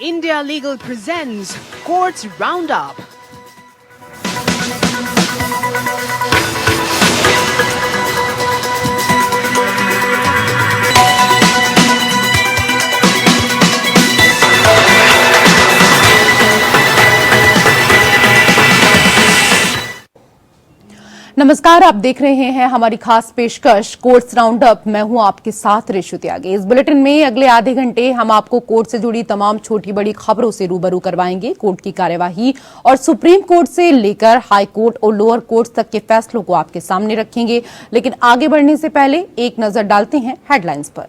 India Legal presents Courts Roundup. नमस्कार, आप देख रहे हैं हमारी खास पेशकश कोर्ट्स राउंड अप। मैं हूं आपके साथ रेशु त्यागी। इस बुलेटिन में अगले आधे घंटे हम आपको कोर्ट से जुड़ी तमाम छोटी बड़ी खबरों से रूबरू करवाएंगे। कोर्ट की कार्यवाही और सुप्रीम कोर्ट से लेकर हाई कोर्ट और लोअर कोर्ट तक के फैसलों को आपके सामने रखेंगे। लेकिन आगे बढ़ने से पहले एक नजर डालते हैं हेडलाइंस पर।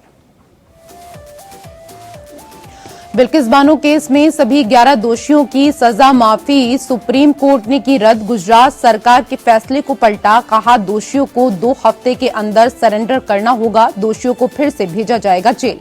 बिल्किस बानो केस में सभी 11 दोषियों की सजा माफी सुप्रीम कोर्ट ने की रद्द। गुजरात सरकार के फैसले को पलटा, कहा दोषियों को 2 हफ्ते के अंदर सरेंडर करना होगा, दोषियों को फिर से भेजा जाएगा जेल।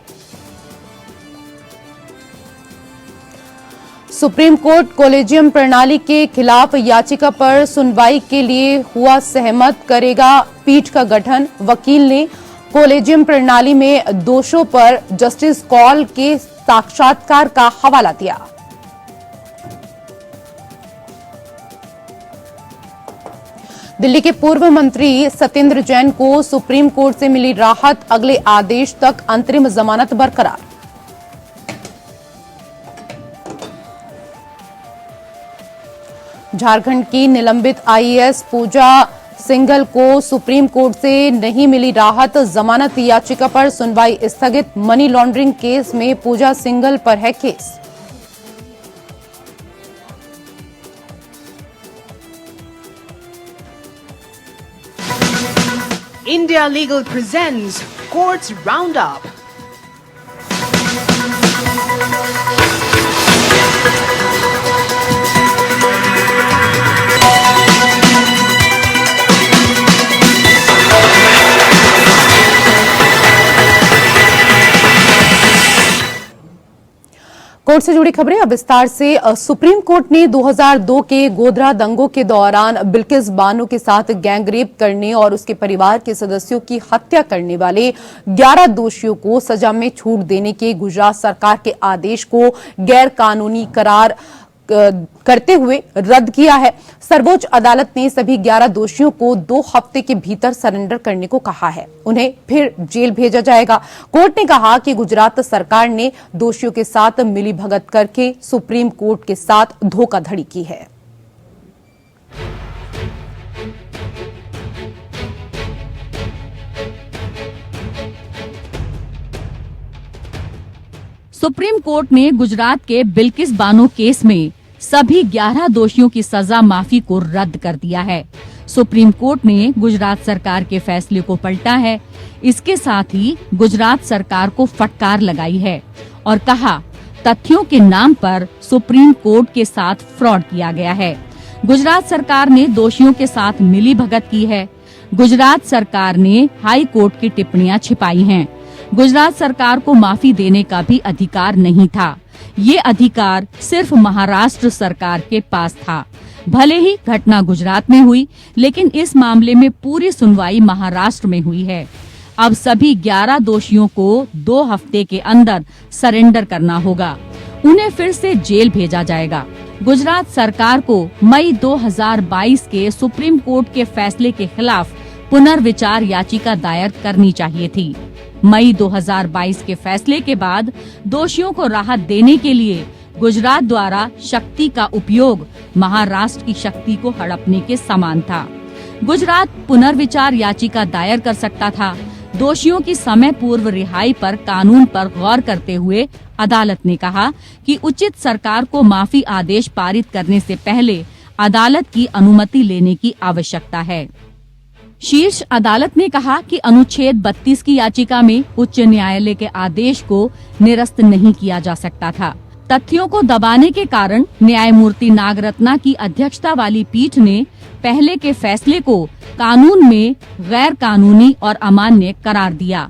सुप्रीम कोर्ट कॉलेजियम प्रणाली के खिलाफ याचिका पर सुनवाई के लिए हुआ सहमत, करेगा पीठ का गठन। वकील ने कॉलेजियम प्रणाली में दोषों पर जस्टिस कौल के साक्षात्कार का हवाला दिया। दिल्ली के पूर्व मंत्री सत्येंद्र जैन को सुप्रीम कोर्ट से मिली राहत, अगले आदेश तक अंतरिम जमानत बरकरार। झारखंड की निलंबित आईएएस पूजा सिंघल को सुप्रीम कोर्ट से नहीं मिली राहत, जमानत याचिका पर सुनवाई स्थगित। मनी लॉन्ड्रिंग केस में पूजा सिंघल पर है case. India Legal presents Courts Roundup. Court से जुड़ी खबरें अब विस्तार से। सुप्रीम कोर्ट ने 2002 के गोधरा दंगों के दौरान बिल्किस बानो के साथ गैंगरेप करने और उसके परिवार के सदस्यों की हत्या करने वाले 11 दोषियों को सजा में छूट देने के गुजरात सरकार के आदेश को गैर कानूनी करार करते हुए रद्द किया है। सर्वोच्च अदालत ने सभी 11 दोषियों को 2 हफ्ते के भीतर सरेंडर करने को कहा है, उन्हें फिर जेल भेजा जाएगा। कोर्ट ने कहा कि गुजरात सरकार ने दोषियों के साथ मिलीभगत करके सुप्रीम कोर्ट के साथ धोखाधड़ी की है। सुप्रीम कोर्ट ने गुजरात के बिल्किस बानो केस में सभी 11 दोषियों की सजा माफी को रद्द कर दिया है। सुप्रीम कोर्ट ने गुजरात सरकार के फैसले को पलटा है। इसके साथ ही गुजरात सरकार को फटकार लगाई है और कहा तथ्यों के नाम पर सुप्रीम कोर्ट के साथ फ्रॉड किया गया है। गुजरात सरकार ने दोषियों के साथ मिलीभगत की है। गुजरात सरकार ने हाई कोर्ट की टिप्पणियां छिपाई हैं। गुजरात सरकार को माफी देने का भी अधिकार नहीं था, ये अधिकार सिर्फ महाराष्ट्र सरकार के पास था। भले ही घटना गुजरात में हुई, लेकिन इस मामले में पूरी सुनवाई महाराष्ट्र में हुई है। अब सभी 11 दोषियों को 2 हफ्ते के अंदर सरेंडर करना होगा, उन्हें फिर से जेल भेजा जाएगा। गुजरात सरकार को मई 2022 के सुप्रीम कोर्ट के फैसले के खिलाफ पुनर्विचार याचिका दायर करनी चाहिए थी। मई 2022 के फैसले के बाद दोषियों को राहत देने के लिए गुजरात द्वारा शक्ति का उपयोग महाराष्ट्र की शक्ति को हड़पने के समान था। गुजरात पुनर्विचार याचिका दायर कर सकता था। दोषियों की समय पूर्व रिहाई पर कानून पर गौर करते हुए अदालत ने कहा कि उचित सरकार को माफी आदेश पारित करने से पहले अदालत की अनुमति लेने की आवश्यकता है। शीर्ष अदालत ने कहा कि अनुच्छेद 32 की याचिका में उच्च न्यायालय के आदेश को निरस्त नहीं किया जा सकता था। तथ्यों को दबाने के कारण न्यायमूर्ति नागरत्ना की अध्यक्षता वाली पीठ ने पहले के फैसले को कानून में गैर कानूनी और अमान्य करार दिया।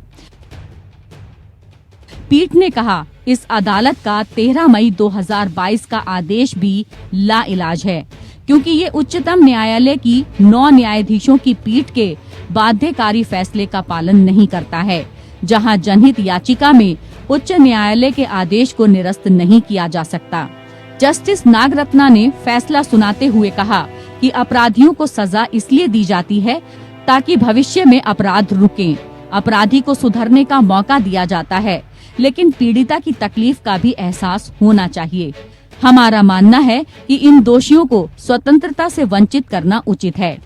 पीठ ने कहा इस अदालत का 13 मई 2022 का आदेश भी लाइलाज है, क्योंकि ये उच्चतम न्यायालय की 9 न्यायाधीशों की पीठ के बाध्यकारी फैसले का पालन नहीं करता है। जहां जनहित याचिका में उच्च न्यायालय के आदेश को निरस्त नहीं किया जा सकता। जस्टिस नागरत्ना ने फैसला सुनाते हुए कहा कि अपराधियों को सजा इसलिए दी जाती है ताकि भविष्य में अपराध रुकें। अपराधी को सुधरने का मौका दिया जाता है, लेकिन पीड़िता की तकलीफ का भी एहसास होना चाहिए। हमारा मानना है कि इन दोषियों को स्वतंत्रता से वंचित करना उचित है।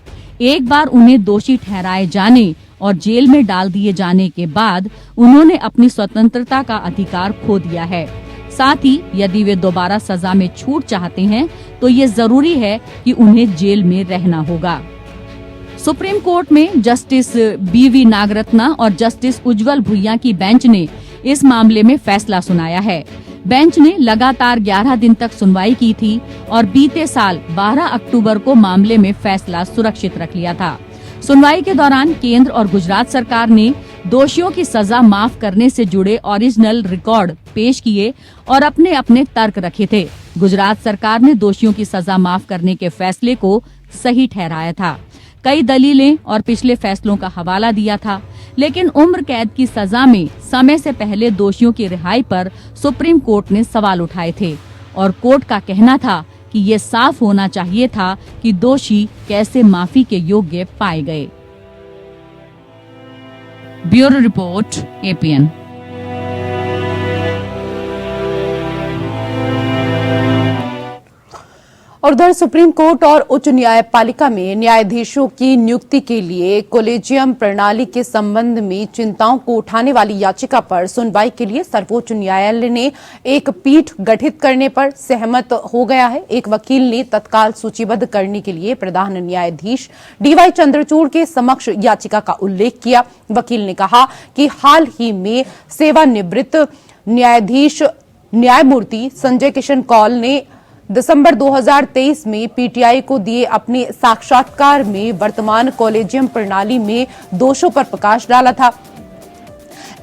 एक बार उन्हें दोषी ठहराए जाने और जेल में डाल दिए जाने के बाद उन्होंने अपनी स्वतंत्रता का अधिकार खो दिया है। साथ ही यदि वे दोबारा सजा में छूट चाहते हैं तो ये जरूरी है कि उन्हें जेल में रहना होगा। सुप्रीम कोर्ट में जस्टिस BV नागरत्ना और जस्टिस उज्जवल भुइयां की बेंच ने इस मामले में फैसला सुनाया है। बेंच ने लगातार 11 दिन तक सुनवाई की थी और बीते साल 12 अक्टूबर को मामले में फैसला सुरक्षित रख लिया था। सुनवाई के दौरान केंद्र और गुजरात सरकार ने दोषियों की सजा माफ करने से जुड़े ओरिजिनल रिकॉर्ड पेश किए और अपने अपने तर्क रखे थे। गुजरात सरकार ने दोषियों की सजा माफ करने के फैसले को सही ठहराया था। कई दलीलें और पिछले फैसलों का हवाला दिया था, लेकिन उम्र कैद की सजा में समय से पहले दोषियों की रिहाई पर सुप्रीम कोर्ट ने सवाल उठाए थे और कोर्ट का कहना था कि ये साफ होना चाहिए था कि दोषी कैसे माफी के योग्य पाए गए। Bureau report APN। और उधर सुप्रीम कोर्ट और उच्च न्यायपालिका में न्यायाधीशों की नियुक्ति के लिए कोलेजियम प्रणाली के संबंध में चिंताओं को उठाने वाली याचिका पर सुनवाई के लिए सर्वोच्च न्यायालय ने एक पीठ गठित करने पर सहमत हो गया है। एक वकील ने तत्काल सूचीबद्ध करने के लिए प्रधान न्यायाधीश DY चंद्रचूड़ के समक्ष याचिका का उल्लेख किया। वकील ने कहा कि हाल ही में सेवानिवृत्त न्यायाधीश न्यायमूर्ति संजय किशन कौल ने दिसंबर 2023 में PTI को दिए अपने साक्षात्कार में वर्तमान कोलेजियम प्रणाली में दोषों पर प्रकाश डाला था।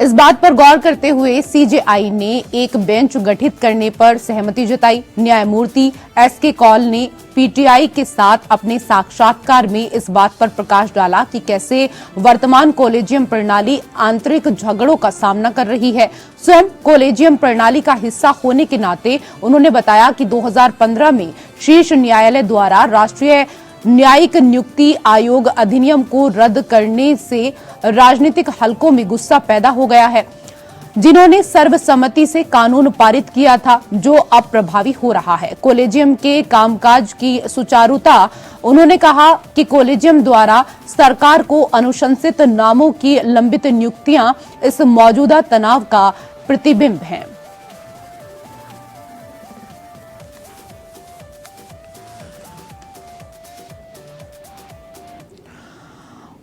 इस बात पर गौर करते हुए CJI ने एक बेंच गठित करने पर सहमति जताई। न्यायमूर्ति SK कौल ने PTI के साथ अपने साक्षात्कार में इस बात पर प्रकाश डाला कि कैसे वर्तमान कोलेजियम प्रणाली आंतरिक झगड़ों का सामना कर रही है। स्वयं कोलेजियम प्रणाली का हिस्सा होने के नाते उन्होंने बताया कि 2015 में शीर्ष न्यायालय द्वारा राष्ट्रीय न्यायिक नियुक्ति आयोग अधिनियम को रद्द करने से राजनीतिक हलकों में गुस्सा पैदा हो गया है, जिन्होंने सर्वसम्मति से कानून पारित किया था जो अब प्रभावी हो रहा है। कोलेजियम के कामकाज की सुचारुता। उन्होंने कहा कि कोलेजियम द्वारा सरकार को अनुशंसित नामों की लंबित नियुक्तियां इस मौजूदा तनाव का प्रतिबिंब हैं।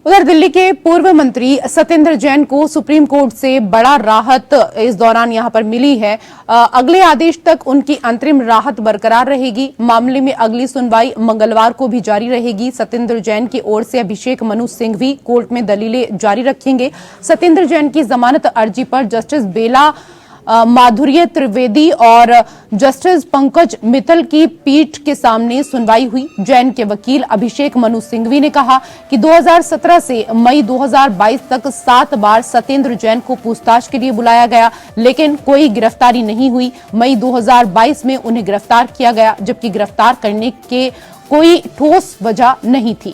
उधर दिल्ली के पूर्व मंत्री सत्येंद्र जैन को सुप्रीम कोर्ट से बड़ा राहत इस दौरान यहां पर मिली है। अगले आदेश तक उनकी अंतरिम राहत बरकरार रहेगी। मामले में अगली सुनवाई मंगलवार को भी जारी रहेगी। सत्येंद्र जैन की ओर से अभिषेक मनु सिंघवी कोर्ट में दलीलें जारी रखेंगे। सत्येंद्र जैन की जमानत अर्जी पर जस्टिस बेला माधुर्य त्रिवेदी और जस्टिस पंकज मित्तल की पीठ के सामने सुनवाई हुई। जैन के वकील अभिषेक मनु सिंघवी ने कहा कि 2017 से मई 2022 तक 7 बार सत्येंद्र जैन को पूछताछ के लिए बुलाया गया, लेकिन कोई गिरफ्तारी नहीं हुई। मई 2022 में उन्हें गिरफ्तार किया गया, जबकि गिरफ्तार करने के कोई ठोस वजह नहीं थी।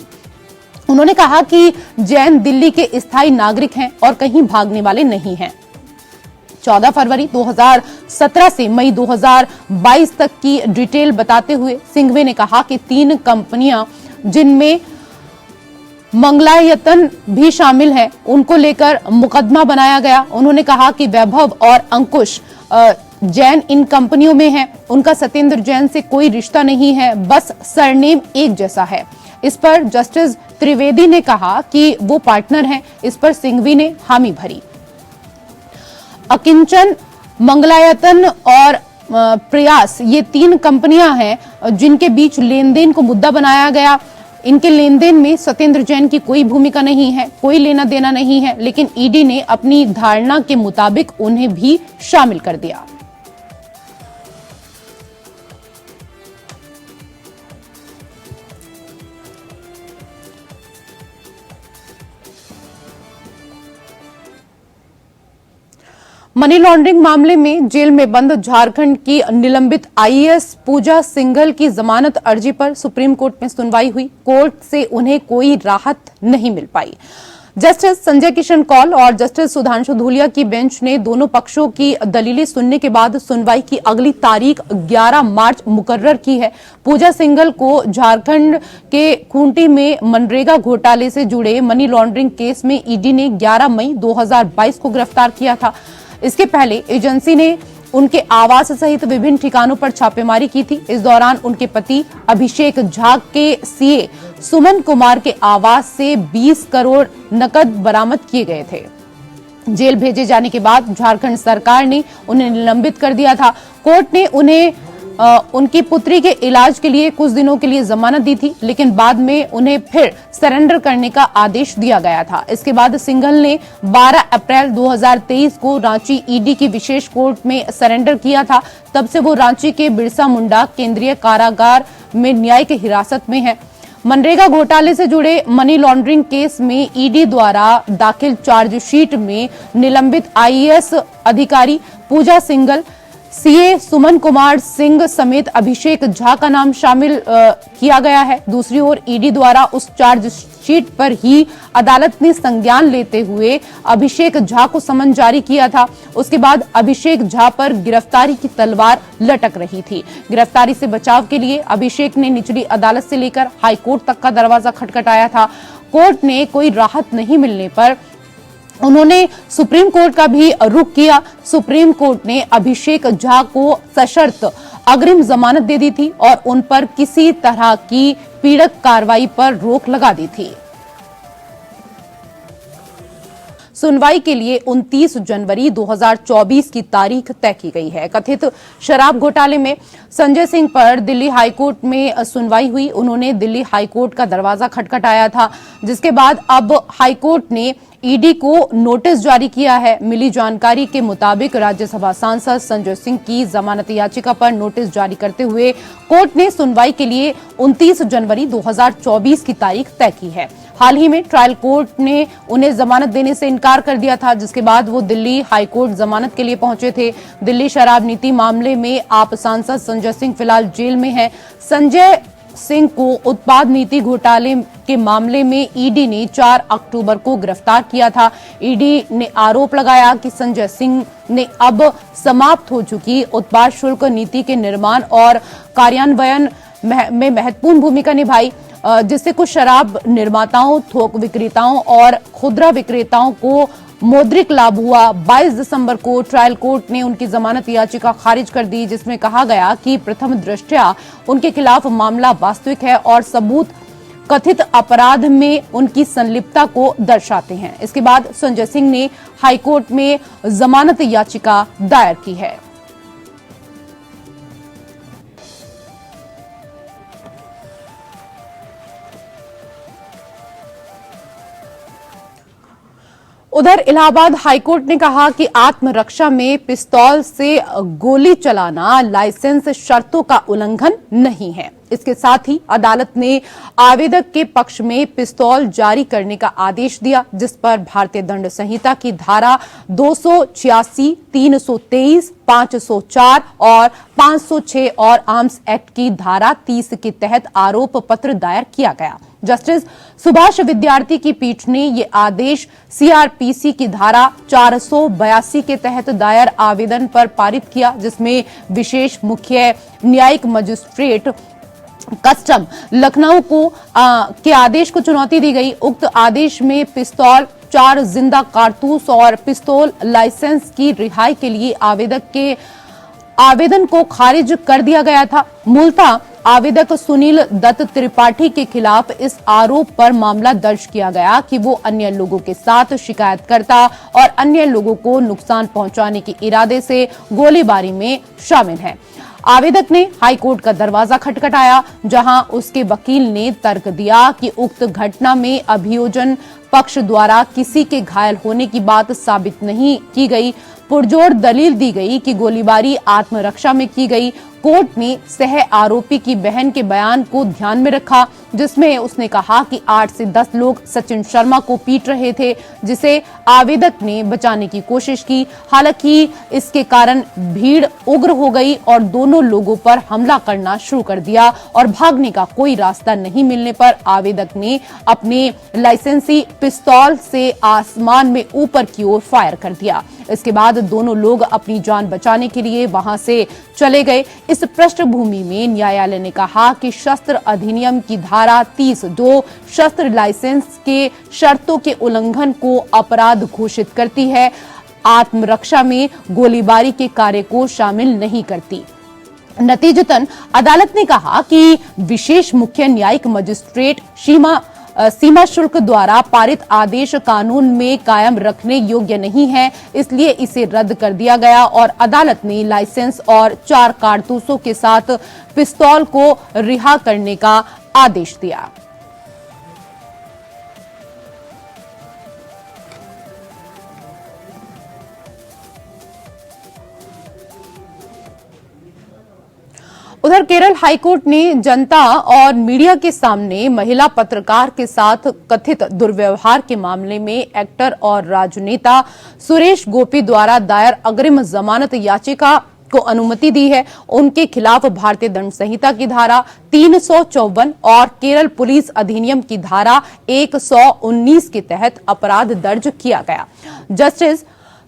उन्होंने कहा कि जैन दिल्ली के स्थायी नागरिक हैं और कहीं भागने वाले नहीं हैं। 14 फरवरी 2017 से मई 2022 तक की डिटेल बताते हुए सिंघवी ने कहा कि 3 कंपनियां जिनमें मंगलायतन भी शामिल है, उनको लेकर मुकदमा बनाया गया। उन्होंने कहा कि वैभव और अंकुश जैन इन कंपनियों में हैं। उनका सत्येंद्र जैन से कोई रिश्ता नहीं है, बस सरनेम एक जैसा है। इस पर जस्टिस त्रिवेदी ने कहा कि वो पार्टनर हैं। इस पर सिंघवी ने हामी भरी। अकिंचन, मंगलायतन और प्रयास, ये 3 कंपनियां हैं जिनके बीच लेन देन को मुद्दा बनाया गया। इनके लेन देन में सत्येंद्र जैन की कोई भूमिका नहीं है, कोई लेना देना नहीं है, लेकिन ईडी ने अपनी धारणा के मुताबिक उन्हें भी शामिल कर दिया। मनी लॉन्ड्रिंग मामले में जेल में बंद झारखंड की निलंबित आईएएस पूजा सिंघल की जमानत अर्जी पर सुप्रीम कोर्ट में सुनवाई हुई। कोर्ट से उन्हें कोई राहत नहीं मिल पाई। जस्टिस संजय किशन कौल और जस्टिस सुधांशु धूलिया की बेंच ने दोनों पक्षों की दलीलें सुनने के बाद सुनवाई की अगली तारीख 11 मार्च मुकर्रर की है। पूजा सिंघल को झारखंड के खूंटी में मनरेगा घोटाले से जुड़े मनी लॉन्ड्रिंग केस में ईडी ने 11 मई 2022 को गिरफ्तार किया था। इसके पहले एजेंसी ने उनके आवास सहित विभिन्न ठिकानों पर छापेमारी की थी। इस दौरान उनके पति अभिषेक झा के सीए सुमन कुमार के आवास से 20 करोड़ नकद बरामद किए गए थे। जेल भेजे जाने के बाद झारखंड सरकार ने उन्हें निलंबित कर दिया था। कोर्ट ने उन्हें उनकी पुत्री के इलाज के लिए कुछ दिनों के लिए जमानत दी थी, लेकिन बाद में उन्हें फिर सरेंडर करने का आदेश दिया गया था। इसके बाद सिंघल ने 12 अप्रैल 2023 को रांची ईडी की विशेष कोर्ट में सरेंडर किया था। तब से वो रांची के बिरसा मुंडा केंद्रीय कारागार में न्यायिक हिरासत में है। मनरेगा घोटाले से जुड़े मनी लॉन्ड्रिंग केस में ईडी द्वारा दाखिल चार्जशीट में निलंबित आईएएस अधिकारी पूजा सिंघल, सीए सुमन कुमार सिंह समेत अभिषेक झा का नाम शामिल किया गया है। दूसरी ओर ईडी द्वारा उस चार्जशीट पर ही अदालत ने संज्ञान लेते हुए अभिषेक झा को समन जारी किया था। उसके बाद अभिषेक झा पर गिरफ्तारी की तलवार लटक रही थी। गिरफ्तारी से बचाव के लिए अभिषेक ने निचली अदालत से लेकर हाईकोर्ट तक का दरवाजा खटखटाया था। कोर्ट ने कोई राहत नहीं मिलने पर उन्होंने सुप्रीम कोर्ट का भी रुख किया। सुप्रीम कोर्ट ने अभिषेक झा को सशर्त अग्रिम जमानत दे दी थी और उन पर किसी तरह की पीड़क कार्रवाई पर रोक लगा दी थी। सुनवाई के लिए 29 जनवरी 2024 की तारीख तय की गई है। कथित शराब घोटाले में संजय सिंह पर दिल्ली हाईकोर्ट में सुनवाई हुई। उन्होंने दिल्ली हाईकोर्ट का दरवाजा खटखटाया था, जिसके बाद अब हाईकोर्ट ने ईडी को नोटिस जारी किया है। मिली जानकारी के मुताबिक राज्यसभा सांसद संजय सिंह की जमानत याचिका पर नोटिस जारी करते हुए कोर्ट ने सुनवाई के लिए 29 जनवरी 2024 की तारीख तय की है। हाल ही में ट्रायल कोर्ट ने उन्हें जमानत देने से इनकार कर दिया था, जिसके बाद वो दिल्ली हाईकोर्ट जमानत के लिए पहुंचे थे। दिल्ली शराब नीति मामले में आप सांसद संजय सिंह फिलहाल जेल में हैं। संजय सिंह को उत्पाद नीति घोटाले के मामले में ईडी ने 4 अक्टूबर को गिरफ्तार किया था। ईडी ने आरोप लगाया कि संजय सिंह ने अब समाप्त हो चुकी उत्पाद शुल्क नीति के निर्माण और कार्यान्वयन में महत्वपूर्ण भूमिका निभाई, जिससे कुछ शराब निर्माताओं, थोक विक्रेताओं और खुदरा विक्रेताओं को मौद्रिक लाभ हुआ। 22 दिसंबर को ट्रायल कोर्ट ने उनकी जमानत याचिका खारिज कर दी, जिसमें कहा गया कि प्रथम दृष्टया उनके खिलाफ मामला वास्तविक है और सबूत कथित अपराध में उनकी संलिप्तता को दर्शाते हैं। इसके बाद संजय सिंह ने हाईकोर्ट में जमानत याचिका दायर की है। उधर इलाहाबाद हाईकोर्ट ने कहा कि आत्मरक्षा में पिस्तौल से गोली चलाना लाइसेंस शर्तों का उल्लंघन नहीं है। इसके साथ ही अदालत ने आवेदक के पक्ष में पिस्तौल जारी करने का आदेश दिया, जिस पर भारतीय दंड संहिता की धारा 286, 323, 504 और 506 और आर्म्स एक्ट की धारा 30 के तहत आरोप पत्र दायर किया गया। जस्टिस सुभाष विद्यार्थी की पीठ ने ये आदेश सीआरपीसी की धारा 482 के तहत दायर आवेदन पर पारित किया, जिसमें विशेष मुख्य न्यायिक मजिस्ट्रेट कस्टम लखनऊ को के आदेश को चुनौती दी गई। उक्त आदेश में पिस्तौल, 4 जिंदा कारतूस और पिस्तौल लाइसेंस की रिहाई के लिए आवेदक के आवेदन को खारिज कर दिया गया था। मूलतः आवेदक सुनील दत्त त्रिपाठी के खिलाफ इस आरोप पर मामला दर्ज किया गया कि वो अन्य लोगों के साथ शिकायतकर्ता और अन्य लोगों को नुकसान पहुंचाने के इरादे से गोलीबारी में शामिल है। आवेदक ने हाईकोर्ट का दरवाजा खटखटाया, जहां उसके वकील ने तर्क दिया कि उक्त घटना में अभियोजन पक्ष द्वारा किसी के घायल होने की बात साबित नहीं की गई। पुरजोर दलील दी गई कि गोलीबारी आत्मरक्षा में की गई। कोर्ट ने सह आरोपी की बहन के बयान को ध्यान में रखा, जिसमें उसने कहा कि 8 से 10 लोग सचिन शर्मा को पीट रहे थे, जिसे आवेदक ने बचाने की कोशिश की। हालांकि इसके कारण भीड़ उग्र हो गई और दोनों लोगों पर हमला करना शुरू कर दिया और भागने का कोई रास्ता नहीं मिलने पर आवेदक ने अपने लाइसेंसी पिस्तौल से आसमान में ऊपर की ओर फायर कर दिया। इसके बाद दोनों लोग अपनी जान बचाने के लिए वहां से चले गए। इस पृष्ठभूमि में न्यायालय ने कहा कि शस्त्र अधिनियम की धारा 30 जो शस्त्र लाइसेंस के शर्तों के उल्लंघन को अपराध घोषित करती है, आत्मरक्षा में गोलीबारी के कार्य को शामिल नहीं करती। नतीजतन अदालत ने कहा कि विशेष मुख्य न्यायिक मजिस्ट्रेट सीमा शुल्क द्वारा पारित आदेश कानून में कायम रखने योग्य नहीं है, इसलिए इसे रद्द कर दिया गया और अदालत ने लाइसेंस और 4 कारतूसों के साथ पिस्तौल को रिहा करने का आदेश दिया। उधर केरल हाईकोर्ट ने जनता और मीडिया के सामने महिला पत्रकार के साथ कथित दुर्व्यवहार के मामले में एक्टर और राजनेता सुरेश गोपी द्वारा दायर अग्रिम जमानत याचिका को अनुमति दी है। उनके खिलाफ भारतीय दंड संहिता की धारा 354 और केरल पुलिस अधिनियम की धारा 119 के तहत अपराध दर्ज किया गया। जस्टिस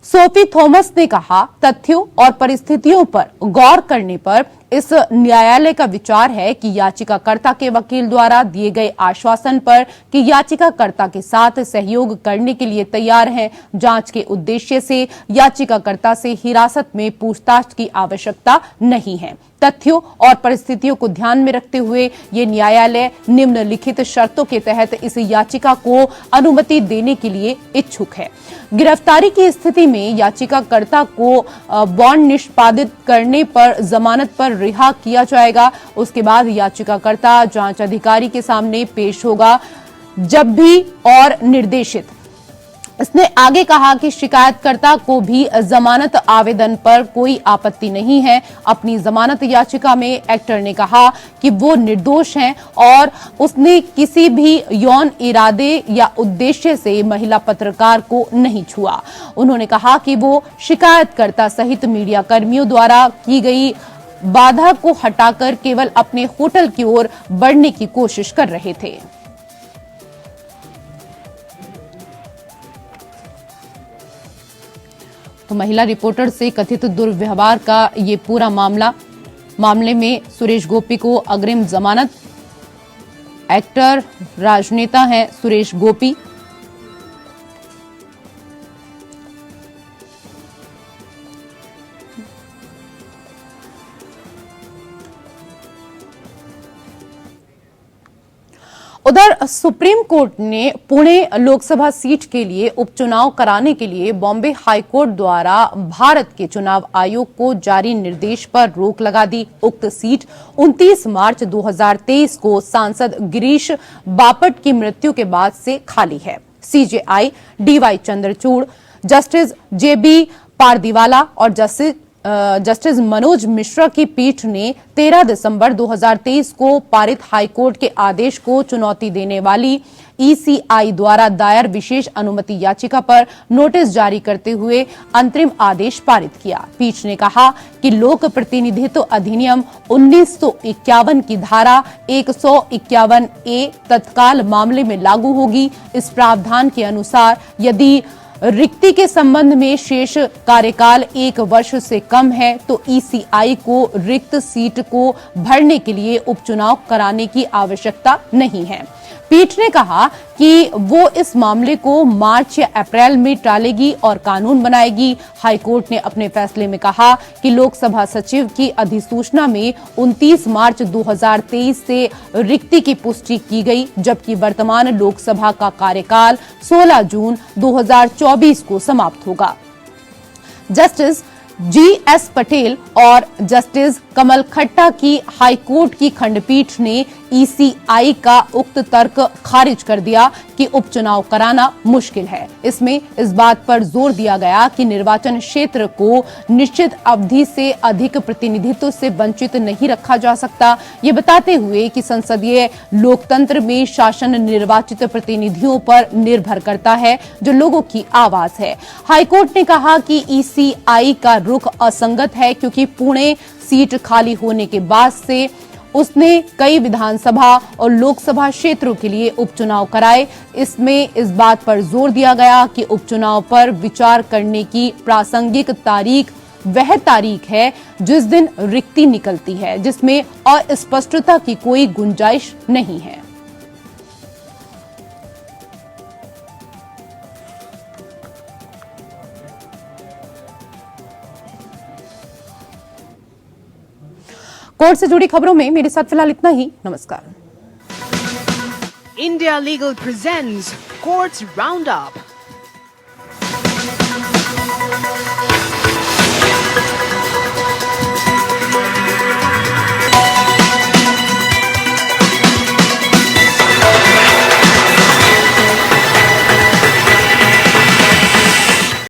सोफी थॉमस ने कहा, तथ्यों और परिस्थितियों पर गौर करने पर इस न्यायालय का विचार है कि याचिकाकर्ता के वकील द्वारा दिए गए आश्वासन पर कि याचिकाकर्ता के साथ सहयोग करने के लिए तैयार हैं, जांच के उद्देश्य से याचिकाकर्ता से हिरासत में पूछताछ की आवश्यकता नहीं है। तथ्यों और परिस्थितियों को ध्यान में रखते हुए ये न्यायालय निम्नलिखित शर्तों के तहत इस याचिका को अनुमति देने के लिए इच्छुक है। गिरफ्तारी की स्थिति में याचिकाकर्ता को बॉन्ड निष्पादित करने पर जमानत पर रिहा किया जाएगा। उसके बाद याचिकाकर्ता जांच अधिकारी के सामने पेश होगा जब भी और निर्देशित। इसने आगे कहा कि शिकायतकर्ता को भी जमानत आवेदन पर कोई आपत्ति नहीं है। अपनी जमानत याचिका में एक्टर ने कहा कि वो निर्दोष हैं और उसने किसी भी यौन इरादे या उद्देश्य से महिला पत्रकार को नहीं छुआ। उन्होंने कहा कि वो शिकायतकर्ता सहित मीडिया कर्मियों द्वारा की गई बाधा को हटाकर केवल अपने होटल की ओर बढ़ने की कोशिश कर रहे थे। तो महिला रिपोर्टर से कथित दुर्व्यवहार का ये पूरा मामले में सुरेश गोपी को अग्रिम जमानत। एक्टर राजनेता हैं सुरेश गोपी। उधर सुप्रीम कोर्ट ने पुणे लोकसभा सीट के लिए उपचुनाव कराने के लिए बॉम्बे हाईकोर्ट द्वारा भारत के चुनाव आयोग को जारी निर्देश पर रोक लगा दी। उक्त सीट 29 मार्च 2023 को सांसद गिरीश बापट की मृत्यु के बाद से खाली है। सीजेआई डीवाई चंद्रचूड़, जस्टिस जेबी पारदीवाला और जस्टिस मनोज मिश्रा की पीठ ने 13 दिसंबर 2023 को पारित हाईकोर्ट के आदेश को चुनौती देने वाली ईसीआई द्वारा दायर विशेष अनुमति याचिका पर नोटिस जारी करते हुए अंतरिम आदेश पारित किया। पीठ ने कहा कि लोक प्रतिनिधित्व अधिनियम 1951 की धारा 151A तत्काल मामले में लागू होगी। इस प्रावधान के अनुसार यदि रिक्ति के संबंध में शेष कार्यकाल 1 वर्ष से कम है तो ईसीआई को रिक्त सीट को भरने के लिए उपचुनाव कराने की आवश्यकता नहीं है। पीठ ने कहा कि वो इस मामले को मार्च या अप्रैल में टालेगी और कानून बनाएगी। हाईकोर्ट ने अपने फैसले में कहा कि लोकसभा सचिव की अधिसूचना में 29 मार्च 2023 से रिक्ति की पुष्टि की गई, जबकि वर्तमान लोकसभा का कार्यकाल 16 जून 2024 को समाप्त होगा। जस्टिस जीएस पटेल और जस्टिस कमल खट्टा की हाईकोर्ट की खंडपीठ ने ईसीआई का उक्त तर्क खारिज कर दिया कि उपचुनाव कराना मुश्किल है। इसमें इस बात पर जोर दिया गया कि निर्वाचन क्षेत्र को निश्चित अवधि से अधिक प्रतिनिधित्व से वंचित नहीं रखा जा सकता, ये बताते हुए कि संसदीय लोकतंत्र में शासन निर्वाचित प्रतिनिधियों पर निर्भर करता है जो लोगों की आवाज है। हाईकोर्ट ने कहा कि ईसीआई का रुख असंगत है क्योंकि पुणे सीट खाली होने के बाद से उसने कई विधानसभा और लोकसभा क्षेत्रों के लिए उपचुनाव कराए। इसमें इस बात पर जोर दिया गया कि उपचुनाव पर विचार करने की प्रासंगिक तारीख वह तारीख है जिस दिन रिक्ति निकलती है, जिसमें अस्पष्टता की कोई गुंजाइश नहीं है। कोर्ट से जुड़ी खबरों में मेरे साथ फिलहाल इतना ही। नमस्कार। India Legal presents Courts Roundup.